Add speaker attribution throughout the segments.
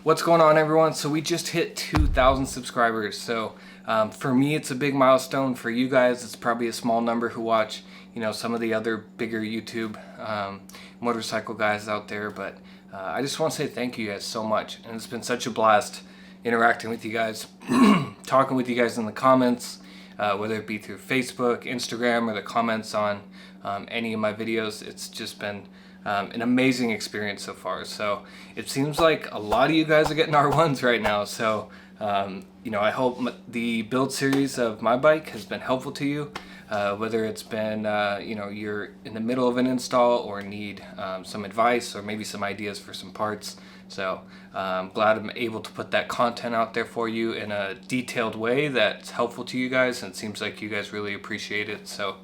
Speaker 1: What's going on, everyone? So we just hit 2,000 subscribers. So for me, it's a big milestone. For you guys, it's probably a small number who watch, some of the other bigger YouTube motorcycle guys out there. But I just want to say thank you guys so much. And it's been such a blast interacting with you guys, talking with you guys in the comments, whether it be through Facebook, Instagram, or the comments on any of my videos. It's just been an amazing experience so far. So it seems like a lot of you guys are getting R1s right now. So I hope the build series of my bike has been helpful to you, whether it's been you're in the middle of an install or need some advice or maybe some ideas for some parts. So I'm glad I'm able to put that content out there for you in a detailed way that's helpful to you guys, and it seems like you guys really appreciate it. So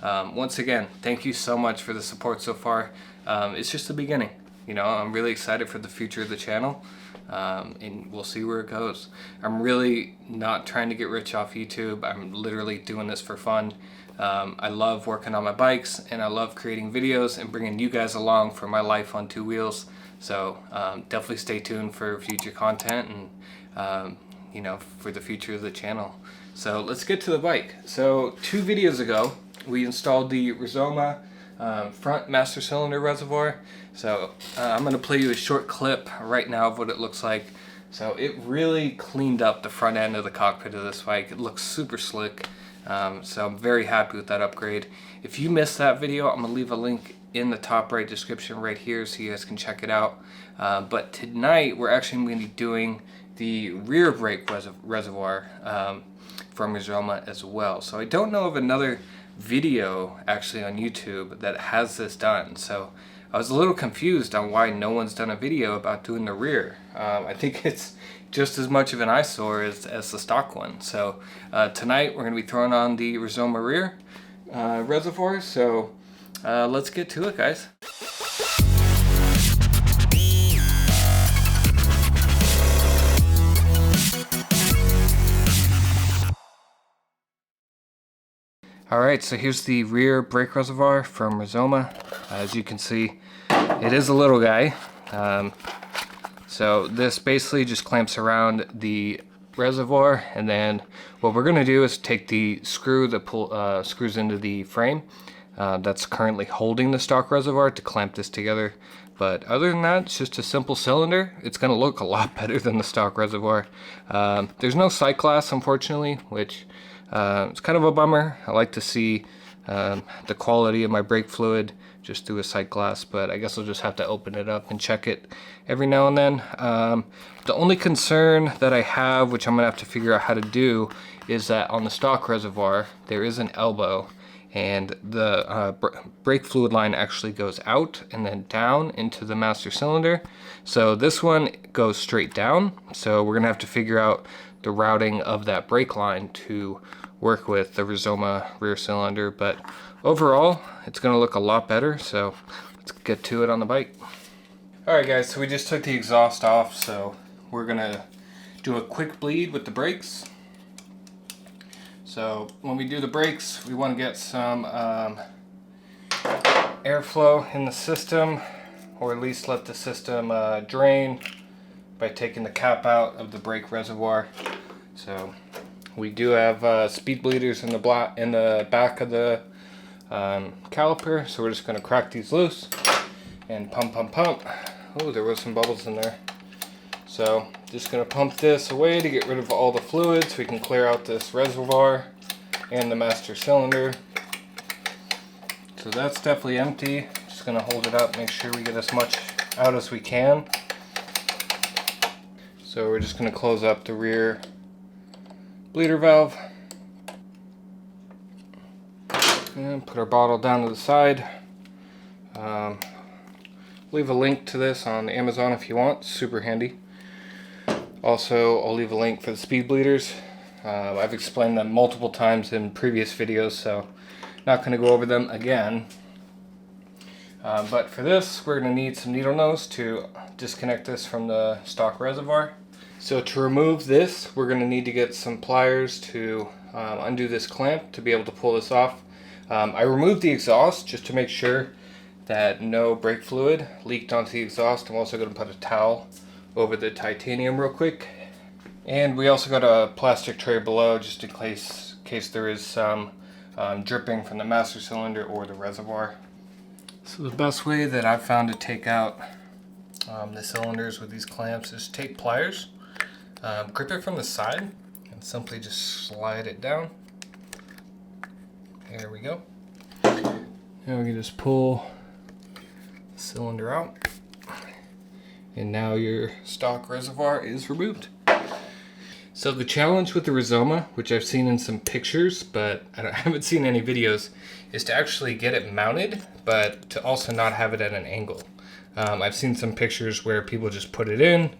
Speaker 1: once again, thank you so much for the support so far. It's just the beginning. I'm really excited for the future of the channel, and we'll see where it goes. I'm really not trying to get rich off YouTube. I'm literally doing this for fun. I love working on my bikes, and I love creating videos and bringing you guys along for my life on two wheels. So definitely stay tuned for future content and for the future of the channel. So let's get to the bike. So 2 videos ago we installed the Rizoma front master cylinder reservoir. So I'm going to play you a short clip right now of what it looks like. So it really cleaned up the front end of the cockpit of this bike. It looks super slick. So I'm very happy with that upgrade. If you missed that video, I'm going to leave a link in the top right description right here so you guys can check it out. But tonight we're actually going to be doing the rear brake reservoir from Rizoma as well. So I don't know of another video actually on YouTube that has this done. So I was a little confused on why no one's done a video about doing the rear. I think it's just as much of an eyesore as the stock one. So tonight we're going to be throwing on the Rizoma rear reservoir. So let's get to it, guys. Alright, so here's the rear brake reservoir from Rizoma. As you can see, it is a little guy. So this basically just clamps around the reservoir, and then what we're going to do is take the screw that screws into the frame that's currently holding the stock reservoir to clamp this together. But other than that, it's just a simple cylinder. It's going to look a lot better than the stock reservoir. There's no sight glass, unfortunately, which it's kind of a bummer. I like to see the quality of my brake fluid just through a sight glass, but I guess I'll just have to open it up and check it every now and then. The only concern that I have, which I'm going to have to figure out how to do, is that on the stock reservoir there is an elbow, and the brake fluid line actually goes out and then down into the master cylinder. So this one goes straight down, so we're going to have to figure out the routing of that brake line to work with the Rizoma rear cylinder. But overall, it's going to look a lot better, so let's get to it on the bike. Alright guys, so we just took the exhaust off, so we're going to do a quick bleed with the brakes. So when we do the brakes, we want to get some airflow in the system, or at least let the system drain by taking the cap out of the brake reservoir. So we do have speed bleeders in the back of the caliper, so we're just going to crack these loose and pump. Oh, there was some bubbles in there. So just going to pump this away to get rid of all the fluid so we can clear out this reservoir and the master cylinder. So that's definitely empty. Just going to hold it up, make sure we get as much out as we can. So we're just going to close up the rear bleeder valve and put our bottle down to the side. Leave a link to this on Amazon if you want, super handy. Also, I'll leave a link for the speed bleeders. I've explained them multiple times in previous videos, so not going to go over them again. But for this, we're going to need some needle nose to disconnect this from the stock reservoir. So to remove this, we're going to need to get some pliers to undo this clamp to be able to pull this off. I removed the exhaust just to make sure that no brake fluid leaked onto the exhaust. I'm also going to put a towel over the titanium real quick. And we also got a plastic tray below just in case there is some dripping from the master cylinder or the reservoir. So the best way that I've found to take out the cylinders with these clamps is take pliers, grip it from the side, and simply just slide it down. There we go. Now we can just pull the cylinder out, and now your stock reservoir is removed. So the challenge with the Rizoma, which I've seen in some pictures, but I haven't seen any videos, is to actually get it mounted, but to also not have it at an angle. I've seen some pictures where people just put it in,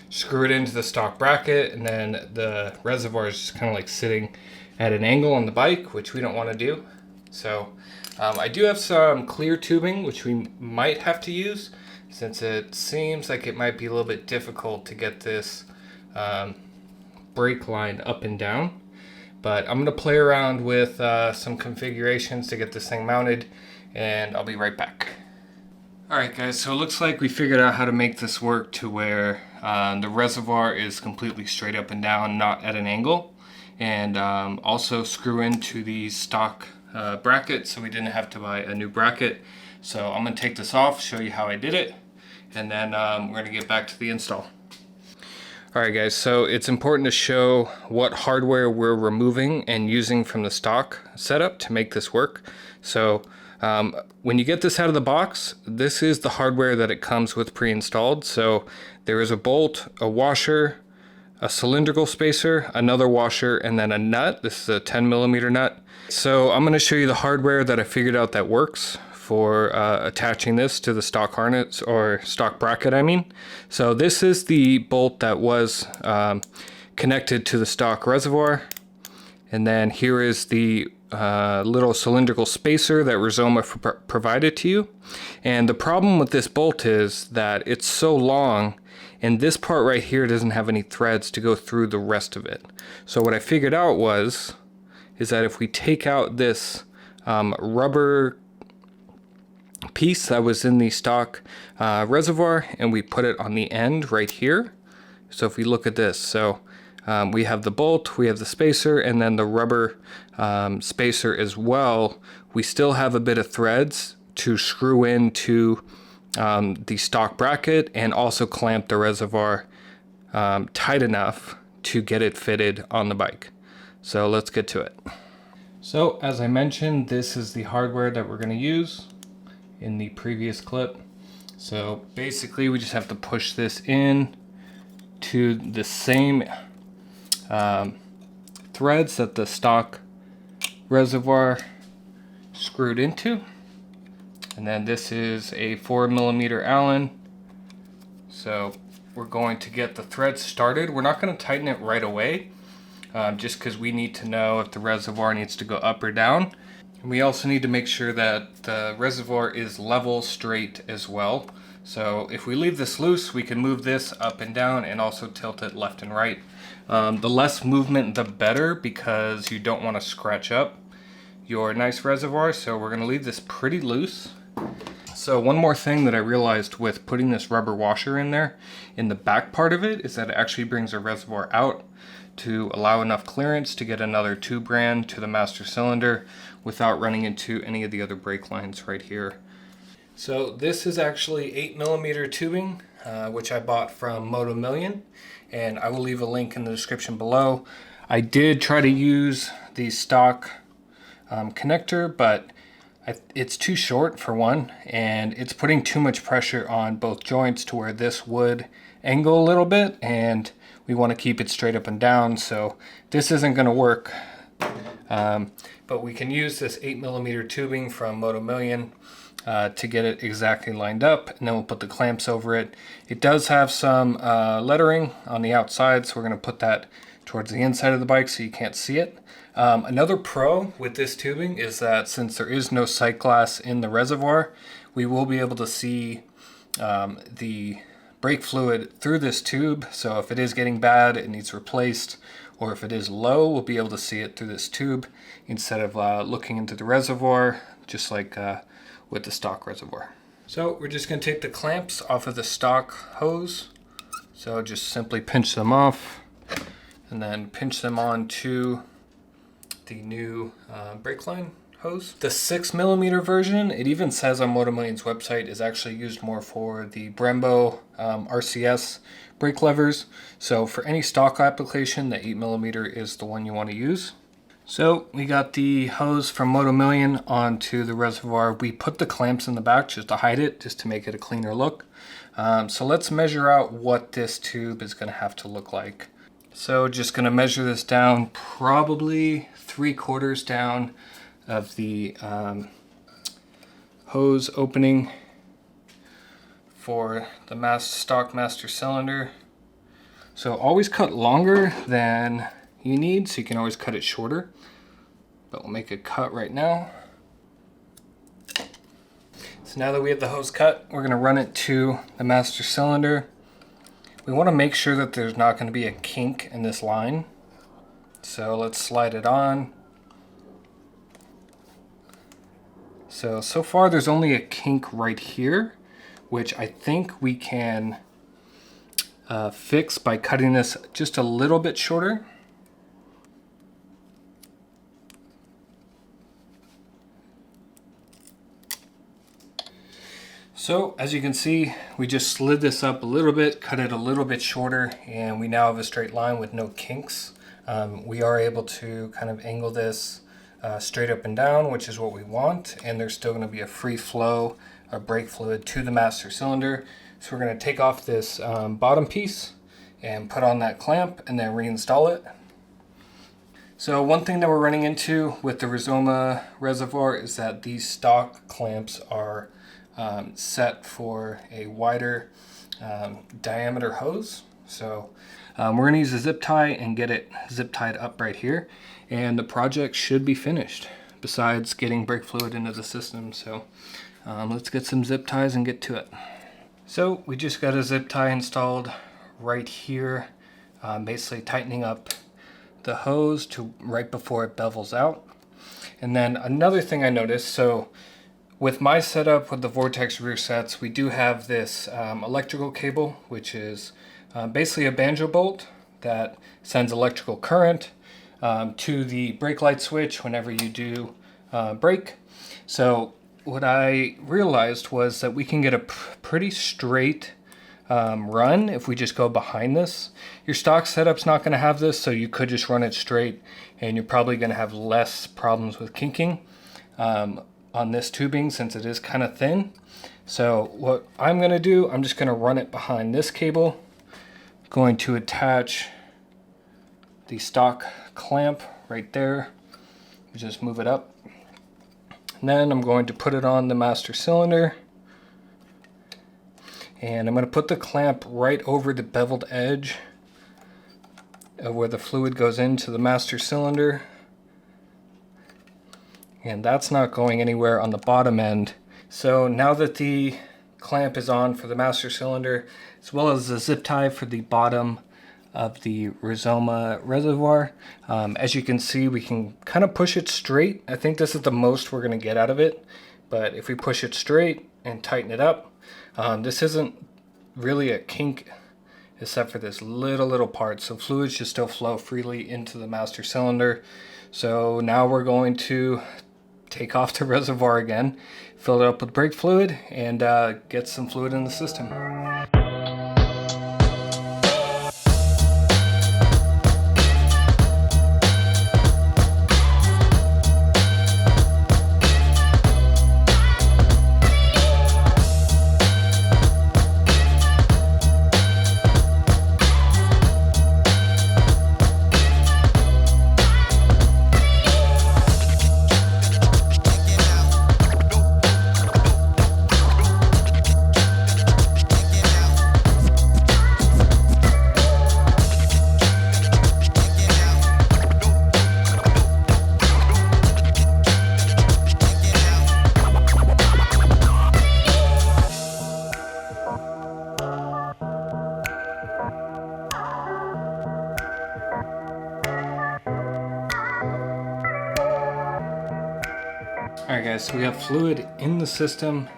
Speaker 1: screw it into the stock bracket, and then the reservoir is just kind of like sitting at an angle on the bike, which we don't want to do. So I do have some clear tubing, which we might have to use, since it seems like it might be a little bit difficult to get this brake line up and down. But I'm going to play around with some configurations to get this thing mounted, and I'll be right back. Alright guys, so it looks like we figured out how to make this work to where the reservoir is completely straight up and down, not at an angle, and also screw into the stock bracket, so we didn't have to buy a new bracket. So I'm going to take this off, show you how I did it, and then we're going to get back to the install. Alright guys, so it's important to show what hardware we're removing and using from the stock setup to make this work. So when you get this out of the box, this is the hardware that it comes with pre-installed. So there is a bolt, a washer, a cylindrical spacer, another washer, and then a nut. This is a 10mm nut. So I'm going to show you the hardware that I figured out that works for attaching this to the stock harness, or stock bracket I mean. So this is the bolt that was connected to the stock reservoir, and then here is the little cylindrical spacer that Rizoma provided to you. And the problem with this bolt is that it's so long, and this part right here doesn't have any threads to go through the rest of it. So what I figured out is that if we take out this rubber piece that was in the stock reservoir and we put it on the end right here. So if we look at this, so we have the bolt, we have the spacer, and then the rubber spacer as well. We still have a bit of threads to screw into the stock bracket and also clamp the reservoir tight enough to get it fitted on the bike. So let's get to it. So as I mentioned, this is the hardware that we're going to use in the previous clip. So basically we just have to push this in to the same threads that the stock reservoir screwed into, and then this is a 4mm Allen. So we're going to get the threads started. We're not going to tighten it right away, just because we need to know if the reservoir needs to go up or down. And we also need to make sure that the reservoir is level straight as well. So if we leave this loose, we can move this up and down and also tilt it left and right. The less movement, the better, because you don't want to scratch up your nice reservoir. So we're going to leave this pretty loose. So one more thing that I realized with putting this rubber washer in there, in the back part of it, is that it actually brings the reservoir out to allow enough clearance to get another tube ran to the master cylinder without running into any of the other brake lines right here. So this is actually 8mm tubing, which I bought from Motul, and I will leave a link in the description below. I did try to use the stock connector, but it's too short for one, and it's putting too much pressure on both joints to where this would angle a little bit, and we want to keep it straight up and down, so this isn't going to work. But we can use this 8mm tubing from Motul to get it exactly lined up, and then we'll put the clamps over it. It does have some lettering on the outside, so we're going to put that towards the inside of the bike so you can't see it. Another pro with this tubing is that since there is no sight glass in the reservoir, we will be able to see the brake fluid through this tube. So if it is getting bad, it needs replaced, or if it is low, we'll be able to see it through this tube instead of looking into the reservoir, just like with the stock reservoir. So we're just going to take the clamps off of the stock hose. So just simply pinch them off and then pinch them onto the new brake line hose. The 6mm version, it even says on Motomillion's website, is actually used more for the Brembo RCS brake levers. So for any stock application, the 8mm is the one you want to use. So we got the hose from Motomillion onto the reservoir. We put the clamps in the back just to hide it, just to make it a cleaner look. So let's measure out what this tube is going to have to look like. So just going to measure this down, probably 3/4 down of the hose opening for the stock master cylinder. So always cut longer than you need, so you can always cut it shorter. But we'll make a cut right now. So now that we have the hose cut, we're going to run it to the master cylinder. We want to make sure that there's not going to be a kink in this line. So let's slide it on. So far there's only a kink right here, which I think we can fix by cutting this just a little bit shorter. So as you can see, we just slid this up a little bit, cut it a little bit shorter, and we now have a straight line with no kinks. We are able to kind of angle this straight up and down, which is what we want, and there's still going to be a free flow of brake fluid to the master cylinder. So we're going to take off this bottom piece and put on that clamp and then reinstall it. So one thing that we're running into with the Rizoma Reservoir is that these stock clamps are set for a wider diameter hose. So we're going to use a zip tie and get it zip tied up right here, and the project should be finished, besides getting brake fluid into the system. So let's get some zip ties and get to it. So we just got a zip tie installed right here, basically tightening up the hose to right before it bevels out. And then another thing I noticed, so with my setup with the Vortex rear sets, we do have this electrical cable, which is basically a banjo bolt that sends electrical current to the brake light switch whenever you do brake. So what I realized was that we can get a pretty straight run if we just go behind this. Your stock setup's not going to have this, so you could just run it straight, and you're probably going to have less problems with kinking on this tubing, since it is kind of thin. So what I'm going to do, I'm just going to run it behind this cable, going to attach the stock clamp right there, just move it up, and then I'm going to put it on the master cylinder, and I'm going to put the clamp right over the beveled edge of where the fluid goes into the master cylinder. And that's not going anywhere on the bottom end. So now that the clamp is on for the master cylinder, as well as the zip tie for the bottom of the Rizoma Reservoir, as you can see, we can kind of push it straight. I think this is the most we're going to get out of it. But if we push it straight and tighten it up, this isn't really a kink except for this little part. So fluids should still flow freely into the master cylinder. So now we're going to take off the reservoir again, fill it up with brake fluid, and get some fluid in the system. Alright guys, so we have fluid in the system.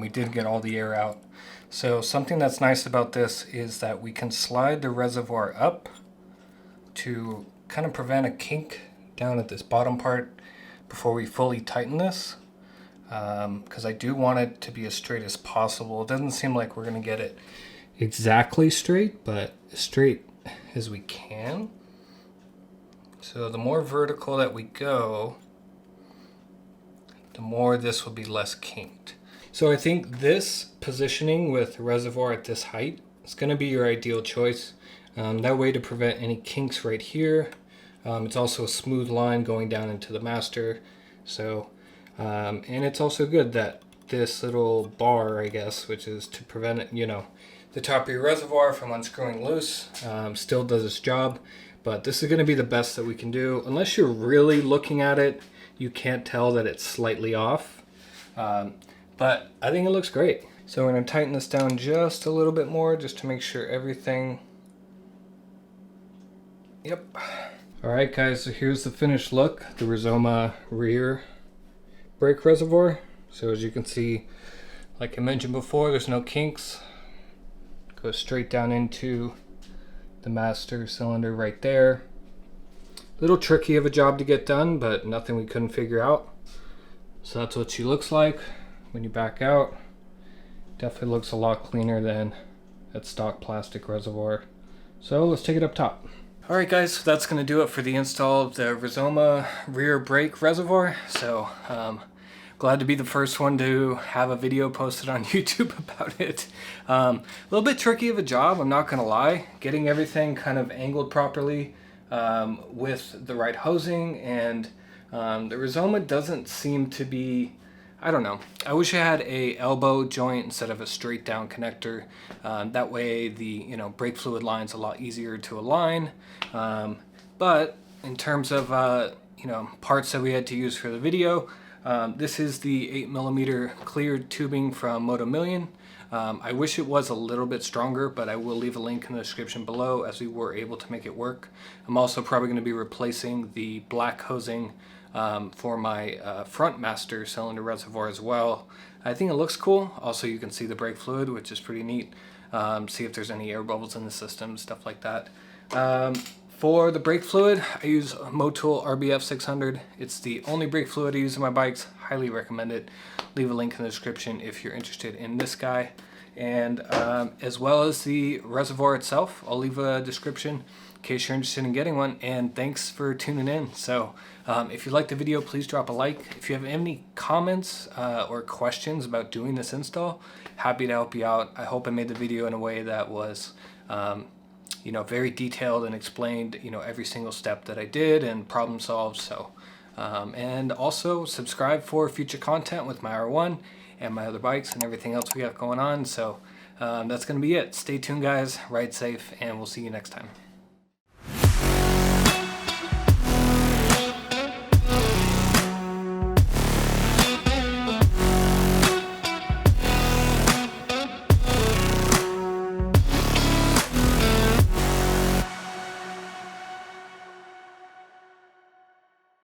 Speaker 1: We did get all the air out. So something that's nice about this is that we can slide the reservoir up to kind of prevent a kink down at this bottom part before we fully tighten this, because I do want it to be as straight as possible. It doesn't seem like we're going to get it exactly straight, but as straight as we can. So the more vertical that we go, the more this will be less kinked. So I think this positioning with the reservoir at this height is going to be your ideal choice. That way to prevent any kinks right here. It's also a smooth line going down into the master. So, and it's also good that this little bar, I guess, which is to prevent it, you know, the top of your reservoir from unscrewing loose, still does its job. But this is going to be the best that we can do. Unless you're really looking at it, you can't tell that it's slightly off. But I think it looks great. So we're going to tighten this down just a little bit more just to make sure everything... Yep. Alright guys, so here's the finished look. The Rizoma rear brake reservoir. So as you can see, like I mentioned before, there's no kinks. Goes straight down into the master cylinder right there. A little tricky of a job to get done, but nothing we couldn't figure out. So that's what she looks like when you back out. Definitely looks a lot cleaner than that stock plastic reservoir. So let's take it up top. Alright guys, so that's going to do it for the install of the Rizoma rear brake reservoir. So glad to be the first one to have a video posted on YouTube about it. A little bit tricky of a job, I'm not gonna lie. Getting everything kind of angled properly with the right hosing, and the Rizoma doesn't seem to be, I don't know. I wish I had a elbow joint instead of a straight down connector. That way the brake fluid line's a lot easier to align. But in terms of parts that we had to use for the video, this is the 8mm cleared tubing from Motul. I wish it was a little bit stronger, but I will leave a link in the description below as we were able to make it work. I'm also probably going to be replacing the black hosing for my front master cylinder reservoir as well. I think it looks cool. Also, you can see the brake fluid, which is pretty neat. See if there's any air bubbles in the system, stuff like that. For the brake fluid, I use Motul RBF 600. It's the only brake fluid I use in my bikes. Highly recommend it. Leave a link in the description if you're interested in this guy. And as well as the reservoir itself, I'll leave a description in case you're interested in getting one. And thanks for tuning in. So if you liked the video, please drop a like. If you have any comments or questions about doing this install, happy to help you out. I hope I made the video in a way that was very detailed and explained, every single step that I did and problem solved. So, and also subscribe for future content with my R1 and my other bikes and everything else we got going on. So that's going to be it. Stay tuned guys, ride safe, and we'll see you next time.